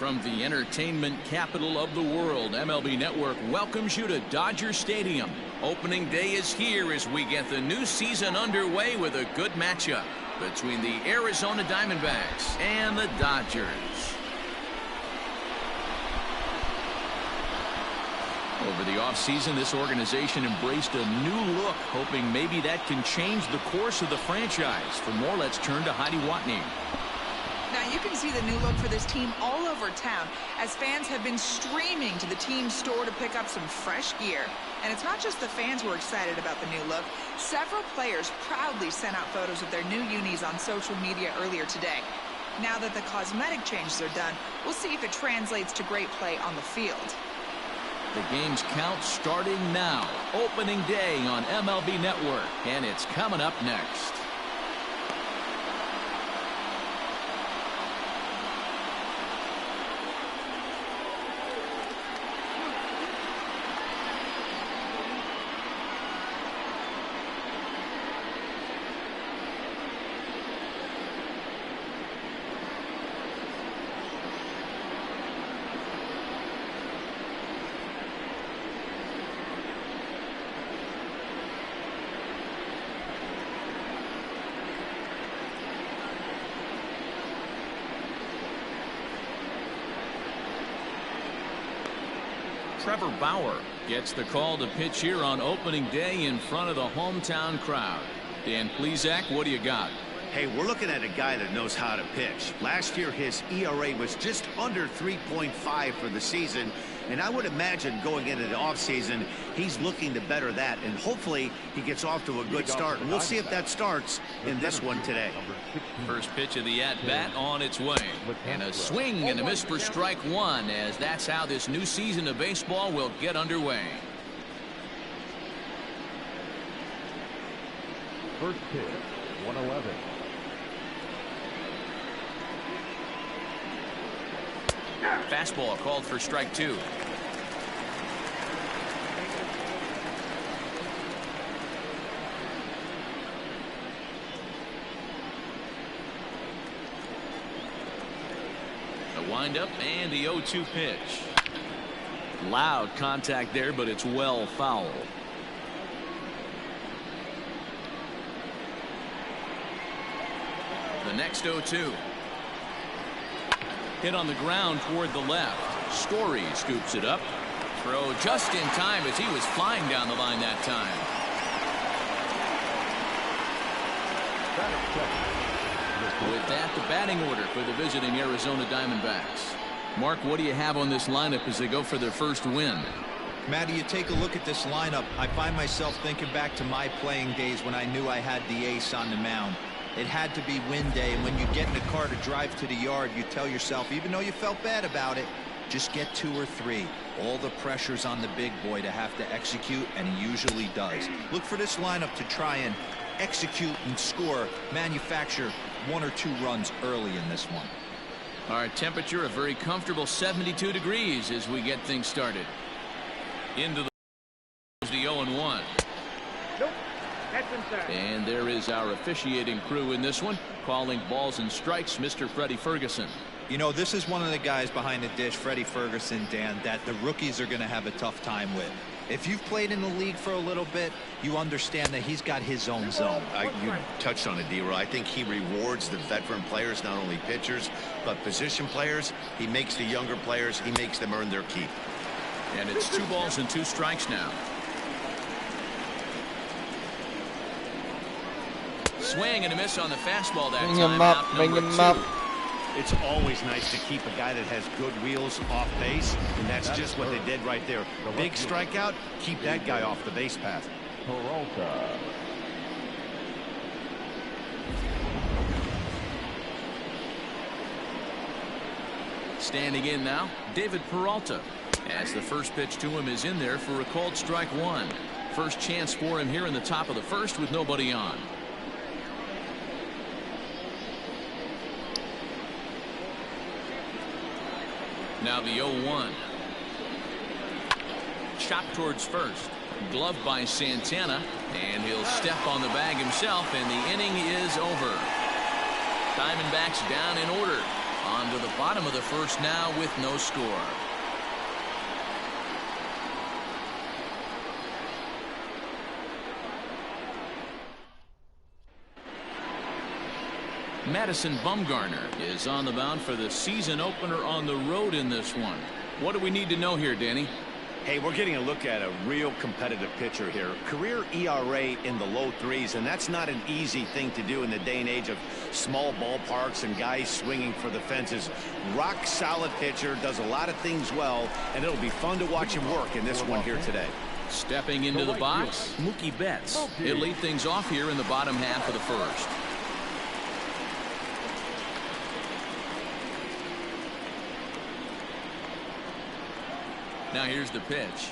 From the entertainment capital of the world, MLB Network welcomes you to Dodger Stadium. Opening day is here as we get the new season underway with a good matchup between the Arizona Diamondbacks and the Dodgers. Over the offseason, this organization embraced a new look, hoping maybe that can change the course of the franchise. For more, let's turn to Heidi Watney. Now you can see the new look for this team all over town as fans have been streaming to the team's store to pick up some fresh gear. And it's not just the fans who are excited about the new look. Several players proudly sent out photos of their new unis on social media earlier today. Now that the cosmetic changes are done, we'll see if it translates to great play on the field. The game's count starting now. Opening day on MLB Network, and it's coming up next. Trevor Bauer gets the call to pitch here on opening day in front of the hometown crowd. Dan Plesac, what do you got? Hey, we're looking at a guy that knows how to pitch. Last year, his ERA was just under 3.5 for the season. And I would imagine going into the offseason, he's looking to better that. And hopefully he gets off to a good start. And we'll see if that starts in this one today. First pitch of the at-bat on its way. And a swing and a miss for strike one, as that's how this new season of baseball will get underway. First pitch, 111. Fastball called for strike two. The windup and the 0-2 pitch. Loud contact there, but it's well foul. The next 0-2. Hit on the ground toward the left. Story scoops it up. Throw just in time as he was flying down the line that time. With that, the batting order for the visiting Arizona Diamondbacks. Mark, what do you have on this lineup as they go for their first win? Matty, you take a look at this lineup. I find myself thinking back to my playing days when I knew I had the ace on the mound. It had to be win day, and when you get in the car to drive to the yard, you tell yourself, even though you felt bad about it, just get 2 or 3. All the pressure's on the big boy to have to execute, and he usually does. Look for this lineup to try and execute and score, manufacture 1 or 2 runs early in this one. Our temperature a very comfortable 72 degrees as we get things started. Into the 0-1. Nope. That's inside. And there is our officiating crew in this one, calling balls and strikes, Mr. Freddie Ferguson. You know, this is one of the guys behind the dish, Freddie Ferguson, Dan, that the rookies are going to have a tough time with. If you've played in the league for a little bit, you understand that he's got his own zone. You touched on it, D-Roy. I think he rewards the veteran players, not only pitchers, but position players. He makes the younger players, he makes them earn their keep. And it's 2 balls and 2 strikes now. Swing and a miss on the fastball that time. Bring him up. It's always nice to keep a guy that has good wheels off base, and that's just what they did right there. Big strikeout, keep that guy off the base path. Peralta. Standing in now, David Peralta, as the first pitch to him is in there for a called strike one. First chance for him here in the top of the first with nobody on. Now the 0-1. Chopped towards first. Gloved by Santana. And he'll step on the bag himself, and the inning is over. Diamondbacks down in order. On to the bottom of the first now with no score. Madison Bumgarner is on the mound for the season opener on the road in this one. What do we need to know here, Danny? Hey, we're getting a look at a real competitive pitcher here. Career ERA in the low threes, and that's not an easy thing to do in the day and age of small ballparks and guys swinging for the fences. Rock solid pitcher, does a lot of things well, and it'll be fun to watch him work in this one here today. Stepping into the box, Mookie Betts. He'll lead things off here in the bottom half of the first. Now here's the pitch.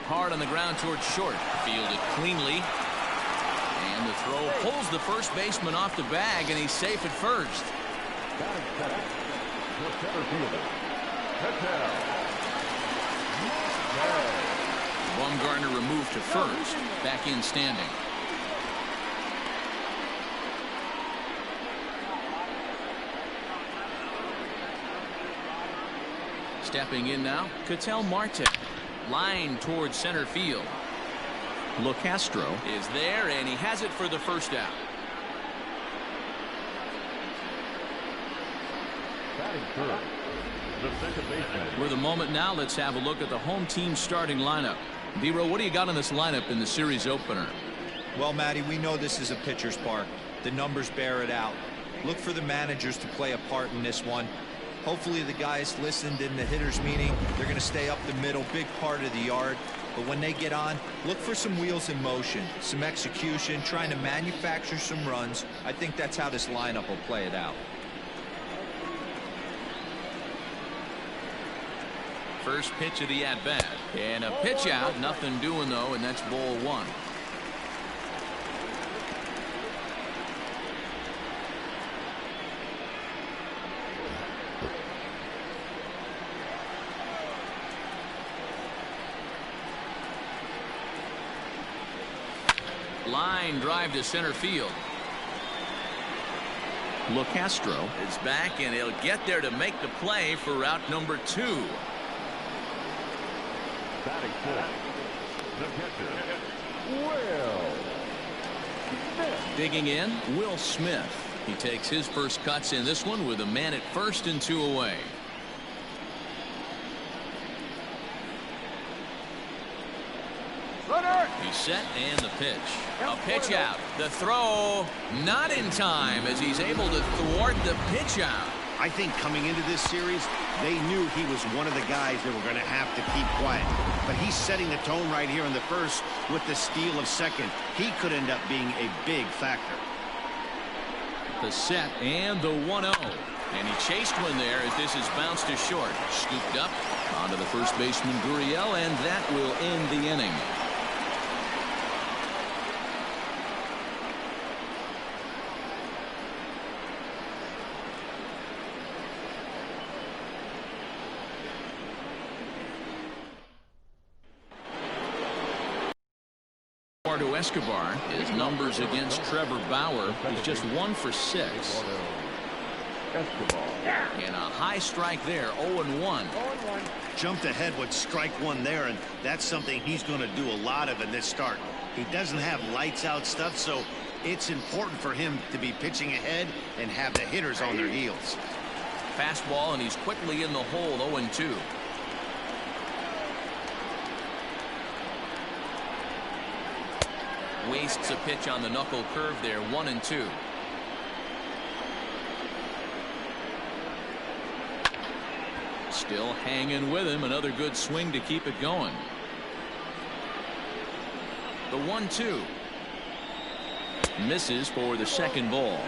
Hard on the ground towards short. Fielded cleanly. And the throw pulls the first baseman off the bag, and he's safe at first. Bumgarner removed to first. Back in standing. Stepping in now, Ketel Marte. Line towards center field. LeCastro is there, and he has it for the first out. Batting third, the second baseman. For the moment now, let's have a look at the home team starting lineup. D-Row, what do you got on this lineup in the series opener? Well, Matty, we know this is a pitcher's park. The numbers bear it out. Look for the managers to play a part in this one. Hopefully the guys listened in the hitters meeting. They're going to stay up the middle, big part of the yard. But when they get on, look for some wheels in motion, some execution, trying to manufacture some runs. I think that's how this lineup will play it out. First pitch of the at-bat. And a pitch out. Nothing doing, though, and that's ball one. Line drive to center field. LeCastro is back, and he'll get there to make the play for route number 2. Batting fourth, the catcher, Will Smith. Digging in, Will Smith. He takes his first cuts in this one with a man at first and 2 away. He's set, and the pitch. A pitch out. The throw not in time as he's able to thwart the pitch out. I think coming into this series, they knew he was one of the guys that were going to have to keep quiet. But he's setting the tone right here in the first with the steal of second. He could end up being a big factor. The set and the 1-0. And he chased one there as this is bounced to short. Scooped up onto the first baseman, Gurriel, and that will end the inning. To Escobar. His numbers against Trevor Bauer is just 1 for 6. And a high strike there, 0-1. Jumped ahead with strike 1 there, and that's something he's going to do a lot of in this start. He doesn't have lights out stuff, so it's important for him to be pitching ahead and have the hitters on their heels. Fastball, and he's quickly in the hole, 0-2. Wastes a pitch on the knuckle curve there, 1-2. Still hanging with him. Another good swing to keep it going. The 1-2. Misses for the second ball.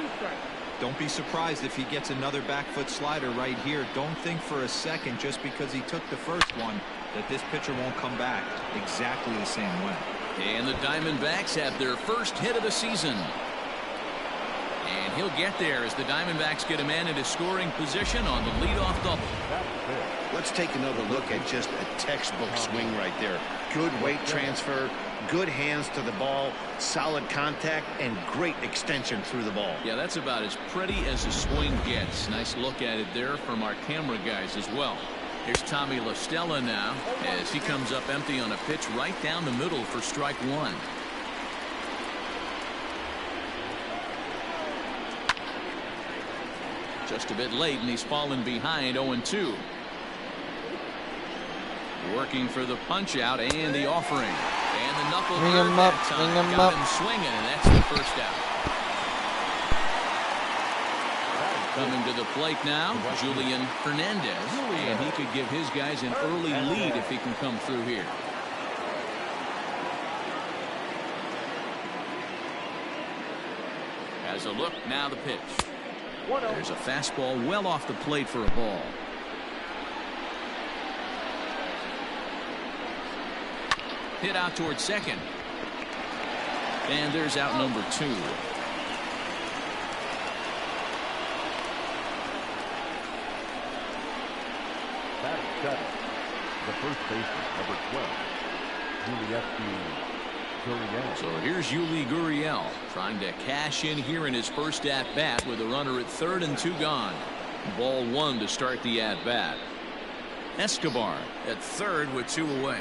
Don't be surprised if he gets another back foot slider right here. Don't think for a second just because he took the first one that this pitcher won't come back exactly the same way. And the Diamondbacks have their first hit of the season. And he'll get there as the Diamondbacks get a man into scoring position on the leadoff double. Let's take another look at just a textbook swing right there. Good weight transfer, good hands to the ball, solid contact, and great extension through the ball. Yeah, that's about as pretty as a swing gets. Nice look at it there from our camera guys as well. Here's Tommy La Stella now as he comes up empty on a pitch right down the middle for strike one. Just a bit late, and he's fallen behind 0-2. Working for the punch out and the offering. And the knuckle Ring curve him that up, time. ring him Got up. him swinging, and that's the first out. Coming to the plate now, Julian Hernandez. And he could give his guys an early lead if he can come through here. Has a look, now the pitch. There's a fastball well off the plate for a ball. Hit out towards second. And there's out number 2. The first baseman, number 12, Gurriel. So here's Yuli Gurriel trying to cash in here in his first at-bat with a runner at third and 2 gone. Ball 1 to start the at-bat. Escobar at third with 2 away.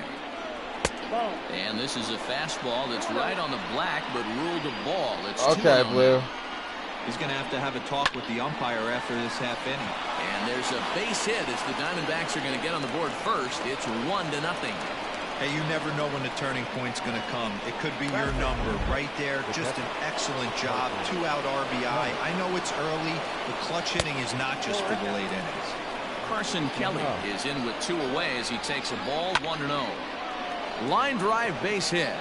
And this is a fastball that's right on the black but ruled a ball. It's Okay, 2-0. Blue. He's going to have a talk with the umpire after this half inning. And there's a base hit as the Diamondbacks are going to get on the board first. It's 1-0. Hey, you never know when the turning point's going to come. It could be your number right there. Just an excellent job. 2-out RBI. I know it's early, but clutch hitting is not just for the late innings. Carson Kelly is in with 2 away as he takes a ball 1-0. Line drive base hit.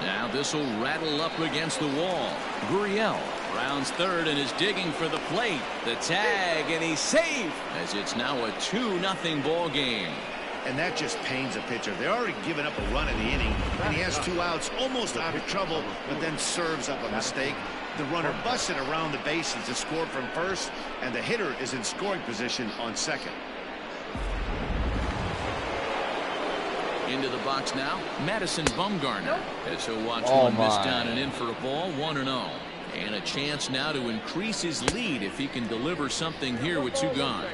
Now this will rattle up against the wall. Gurriel rounds third and is digging for the plate. The tag, and he's safe as it's now a 2-0 ball game. And that just pains a pitcher. They're already given up a run in the inning, and he has 2 outs, almost out of trouble, but then serves up a mistake. The runner busted around the bases to score from first, and the hitter is in scoring position on second. Into the box now, Madison Bumgarner, as he'll watch Oh one miss my. down and in for a ball, 1-0. And a chance now to increase his lead if he can deliver something here with 2 gone.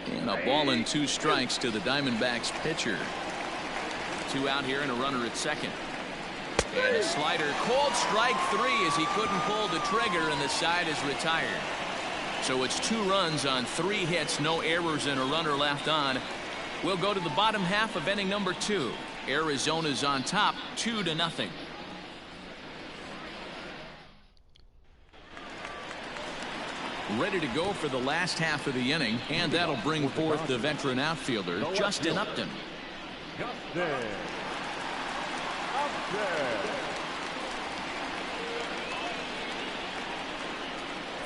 And a ball and 2 strikes to the Diamondbacks pitcher. 2 out here and a runner at second. And a slider, called strike 3 as he couldn't pull the trigger, and the side is retired. So it's 2 runs on 3 hits, no errors, and a runner left on. We'll go to the bottom half of inning number 2. Arizona's on top, 2-0. Ready to go for the last half of the inning, and that'll bring forth the veteran outfielder, Justin Upton.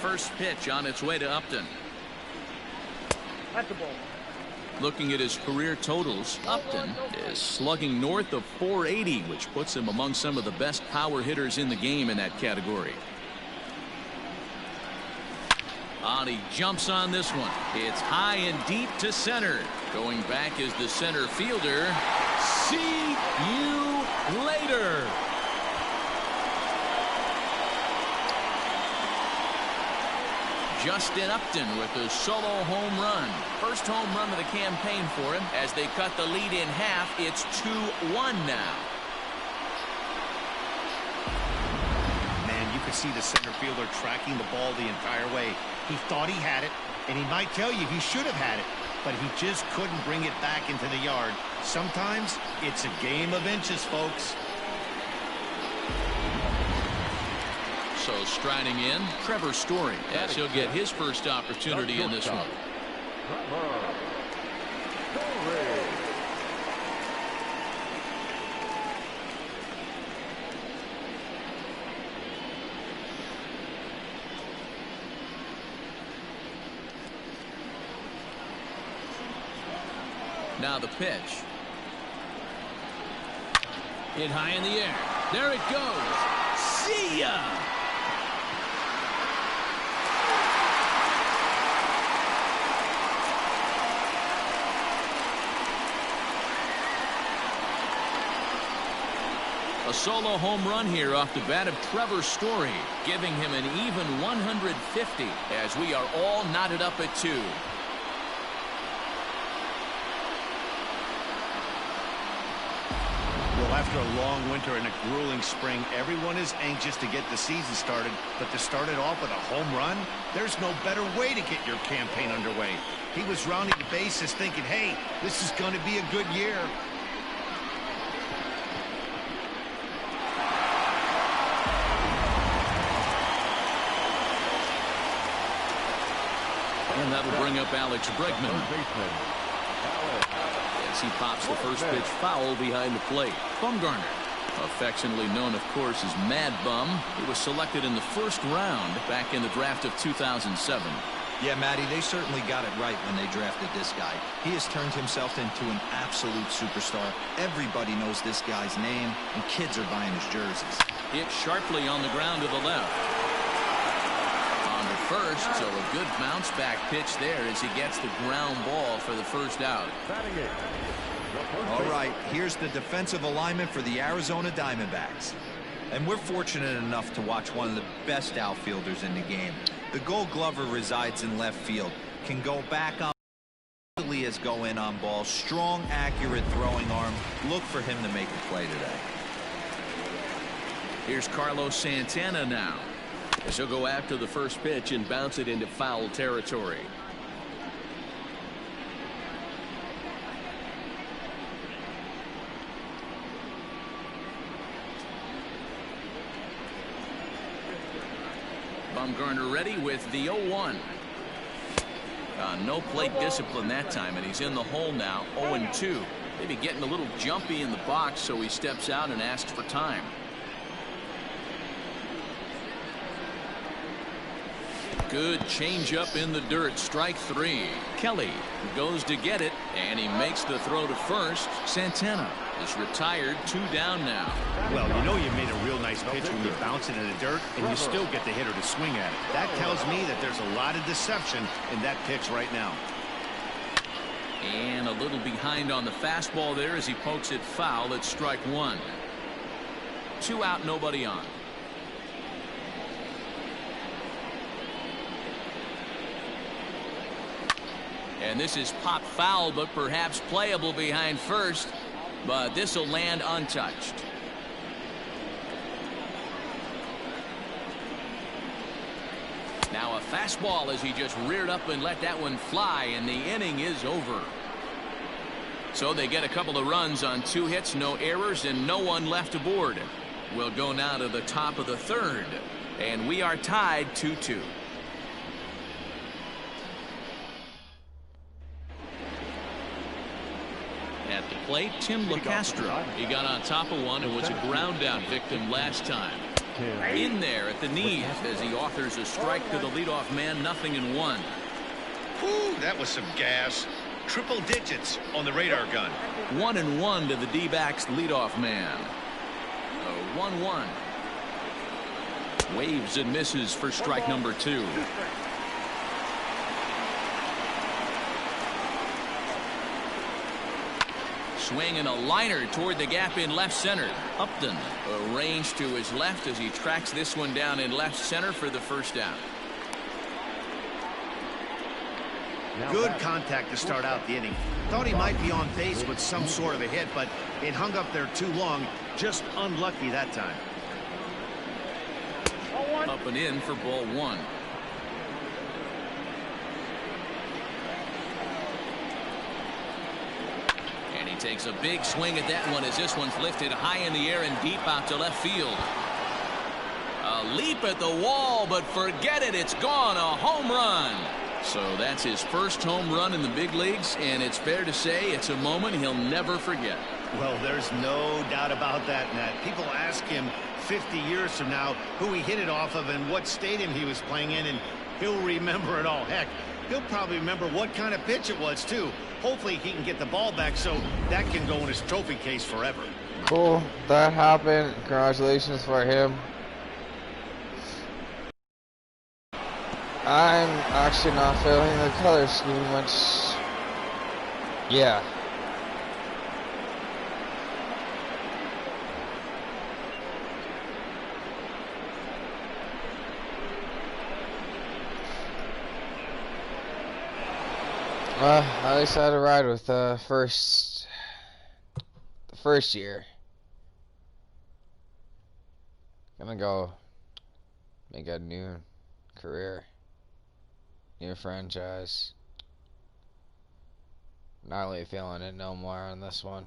First pitch on its way to Upton. At the ball. Looking at his career totals, Upton is slugging north of 480, which puts him among some of the best power hitters in the game in that category. And he jumps on this one. It's high and deep to center. Going back is the center fielder. See you later. Justin Upton with a solo home run. First home run of the campaign for him as they cut the lead in half. It's 2-1 now. Man, you could see the center fielder tracking the ball the entire way. He thought he had it, and he might tell you he should have had it, but he just couldn't bring it back into the yard. Sometimes it's a game of inches, folks. So striding in, Trevor Story, as he'll get his first opportunity in this one. Now the pitch. Hit high in the air. There it goes. See ya! A solo home run here off the bat of Trevor Story, giving him an even 150 as we are all knotted up at 2. Well, after a long winter and a grueling spring, everyone is anxious to get the season started, but to start it off with a home run, there's no better way to get your campaign underway. He was rounding the bases thinking, hey, this is going to be a good year. And that'll bring up Alex Bregman. As he pops the first pitch foul behind the plate. Bumgarner, affectionately known, of course, as Mad Bum. He was selected in the first round back in the draft of 2007. Yeah, Matty, they certainly got it right when they drafted this guy. He has turned himself into an absolute superstar. Everybody knows this guy's name, and kids are buying his jerseys. Hit sharply on the ground to the left. On to first, so a good bounce back pitch there as he gets the ground ball for the first out. All right, here's the defensive alignment for the Arizona Diamondbacks. And we're fortunate enough to watch one of the best outfielders in the game. The Gold Glover resides in left field, can go back on as go in on ball, strong, accurate throwing arm. Look for him to make a play today. Here's Carlos Santana now. As he'll go after the first pitch and bounce it into foul territory. Bumgarner ready with the 0-1. No plate discipline that time, and he's in the hole now. 0-2. Maybe getting a little jumpy in the box, so he steps out and asks for time. Good changeup in the dirt. Strike 3. Kelly goes to get it, and he makes the throw to first. Santana is retired. 2 down now. Well, you know you made a real nice pitch when you bounce it in the dirt and you still get the hitter to swing at it. That tells me that there's a lot of deception in that pitch right now. And a little behind on the fastball there as he pokes it foul. It's strike 1. 2 out, nobody on. And this is pop foul, but perhaps playable behind first. But this will land untouched. Now a fastball as he just reared up and let that one fly, and the inning is over. So they get a couple of runs on 2 hits, no errors, and no one left aboard. We'll go now to the top of the 3rd, and we are tied 2-2. At the plate, Tim LeCastro. He got on top of one and was a ground out victim last time. In there at the knees as he offers a strike to the leadoff man. 0-1. Whew, that was some gas. Triple digits on the radar gun. 1-1 to the D-backs leadoff man. 1-1. Waves and misses for strike number 2. Swinging a liner toward the gap in left center. Upton arranged to his left as he tracks this one down in left center for the first out. Good contact to start out the inning. Thought he might be on base with some sort of a hit, but it hung up there too long. Just unlucky that time. Up and in for ball 1. Takes a big swing at that one as this one's lifted high in the air and deep out to left field. A leap at the wall, but forget it, it's gone. A home run. So that's his first home run in the big leagues, and it's fair to say it's a moment he'll never forget. Well, there's no doubt about that, Nat. People ask him 50 years from now who he hit it off of and what stadium he was playing in, and he'll remember it all. Heck, He'll probably remember what kind of pitch it was, too. Hopefully he can get the ball back so that can go in his trophy case forever. Cool. That happened. Congratulations for him. I'm actually not feeling the color scheme much. Yeah. At least I had to ride with the first year. Gonna go make a new career, new franchise. Not really feeling it no more on this one.